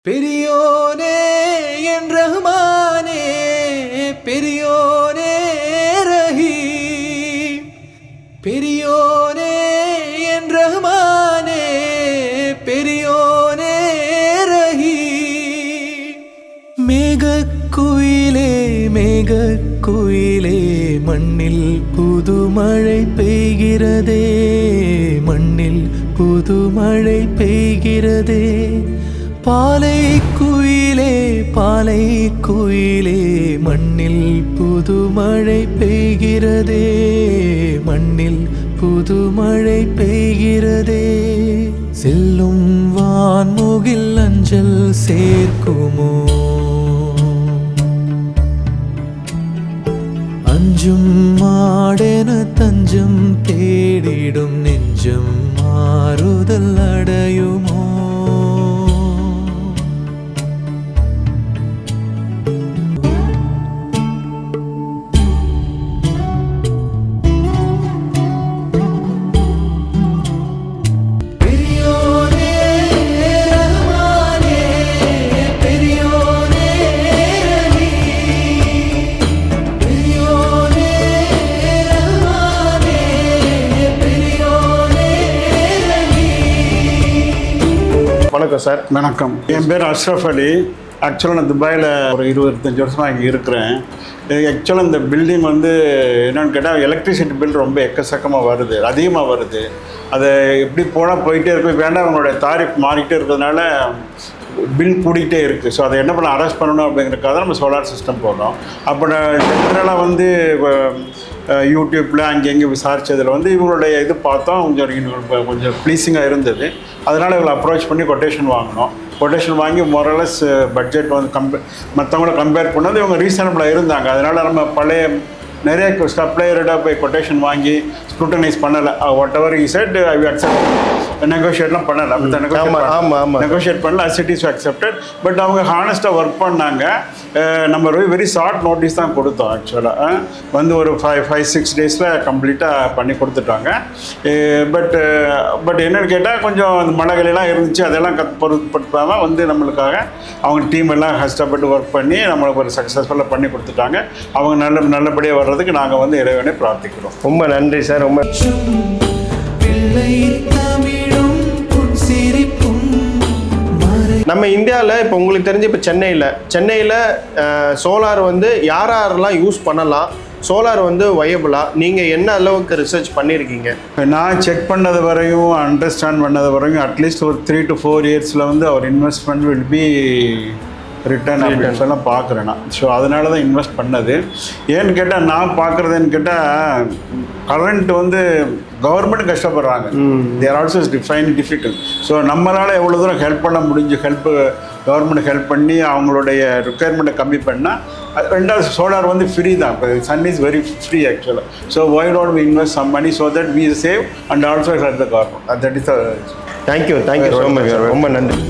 பெரியோனே என் ரஹ்மானே, பெரியோனே ரஹீம், பெரியோனே என் ரஹ்மானே, பெரியோனே ரஹீம். மேகக்குயிலே மேகக்குயிலே, மண்ணில் புதுமழை பெய்கிறதே, மண்ணில் புதுமழை பெய்கிறதே. பாலை குயிலே பாலை குயிலே, மண்ணில் புதுமழை பெய்கிறதே, மண்ணில் புதுமழை பெய்கிறதே. செல்லும் வான்முகில் அஞ்சல் சேர்க்குமோ, அஞ்சும் மாடென தஞ்சம் தேடிடும் நெஞ்சம் மாறுதல் அடையுமோ. வணக்கம் சார். வணக்கம். என் பேர் அஷ்ரஃப் அலி. ஆக்சுவலாக நான் துபாயில் ஒரு 25 வருஷமாக இங்கே இருக்கிறேன். ஆக்சுவலாக இந்த பில்டிங் வந்து என்னென்னு கேட்டால் எலக்ட்ரிசிட்டி பில் ரொம்ப எக்கச்சக்கமாக வருது, அதிகமாக வருது. அதை எப்படி போனால் போயிட்டே இருக்கு, வேண்டாம் அவங்களுடைய தாரிஃப் மாறிக்கிட்டே இருக்கிறதுனால பில் கூடிக்கிட்டே இருக்குது. ஸோ அதை என்ன பண்ண அரெஸ்ட் பண்ணணும் அப்படிங்கிறதுக்காக நம்ம சோலார் சிஸ்டம் போடுறோம். அப்போ ஜென்ரலாக வந்து யூடியூப்பில் அங்கங்கே விசாரித்ததில் வந்து இவங்களுடைய இது பார்த்தோம், கொஞ்சம் ப்ளீஸிங்காக இருந்தது. அதனால் இவங்களை அப்ரோச் பண்ணி கொட்டேஷன் வாங்கினோம். கொட்டேஷன் வாங்கி மொரலஸ் பட்ஜெட் வந்து மற்றவங்கள கம்பேர் பண்ணது இவங்க ரீசனபிளாக இருந்தாங்க. அதனால் நம்ம பழைய நிறைய சப்ளையர்கிட்ட போய் கொட்டேஷன் வாங்கி ஸ்க்ரூட்டனைஸ் பண்ணலை. Whatever he said I accept, நெகோஷியேட்லாம் பண்ணலை. நெகோஷியேட் பண்ணல, as it is accepted. But அவங்க ஹானஸ்ட்டாக ஒர்க் பண்ணாங்க. நம்ம வெரி ஷார்ட் நோட்டீஸ் தான் கொடுத்தோம். ஆக்சுவலாக வந்து ஒரு 5-6 டேஸில் கம்ப்ளீட்டாக பண்ணி கொடுத்துட்டாங்க. பட் என்னென்னு கேட்டால் கொஞ்சம் அந்த மழைகளெல்லாம் இருந்துச்சு, அதெல்லாம் பொருட்படுத்தாமல் வந்து நம்மளுக்காக அவங்க டீம் எல்லாம் கஷ்டப்பட்டு ஒர்க் பண்ணி நம்மளுக்கு ஒரு சக்ஸஸ்ஃபுல்லாக பண்ணி கொடுத்துட்டாங்க. அவங்க நல்லபடியாக வர்றதுக்கு நாங்கள் வந்து இறைவனை பிரார்த்திக்கிறோம். ரொம்ப நன்றி சார். ரொம்ப நம்ம இந்தியாவில் இப்போ உங்களுக்கு தெரிஞ்சு இப்போ சென்னையில் சோலார் வந்து யாரெல்லாம் யூஸ் பண்ணலாம், சோலார் வந்து வயபிளா, நீங்கள் என்ன அளவுக்கு ரிசர்ச் பண்ணியிருக்கீங்க? நான் செக் பண்ணது வரையும், அண்டர்ஸ்டாண்ட் பண்ணது வரையும் அட்லீஸ்ட் ஒரு 3 to 4 இயர்ஸில் வந்து அவர் இன்வெஸ்ட்மெண்ட் வில் பி ரிட்டர்ன் அப்படின்னு சொல்லலாம் பார்க்குறேன் நான். ஸோ அதனால தான் இன்வெஸ்ட் பண்ணது. ஏன்னு கேட்டால் நான் பார்க்குறதுன்னு கேட்டால் கரண்ட் வந்து கவர்மெண்ட் கஷ்டப்படுறாங்க. தேர் ஆல்சோ டிஃபிகல்ட். ஸோ நம்மளால் எவ்வளோ தூரம் ஹெல்ப் பண்ண முடிஞ்சு கவர்மெண்ட் ஹெல்ப் பண்ணி அவங்களுடைய ரிக்குயர்மெண்ட்டை கம்மி பண்ணால். ரெண்டாவது சோலார் வந்து ஃப்ரீ தான். இப்போ சன் இஸ் வெரி ஃப்ரீ ஆக்சுவலாக. So why don't we invest some money so that we save and also help the government. That is thank you so much. ரொம்ப நன்றி.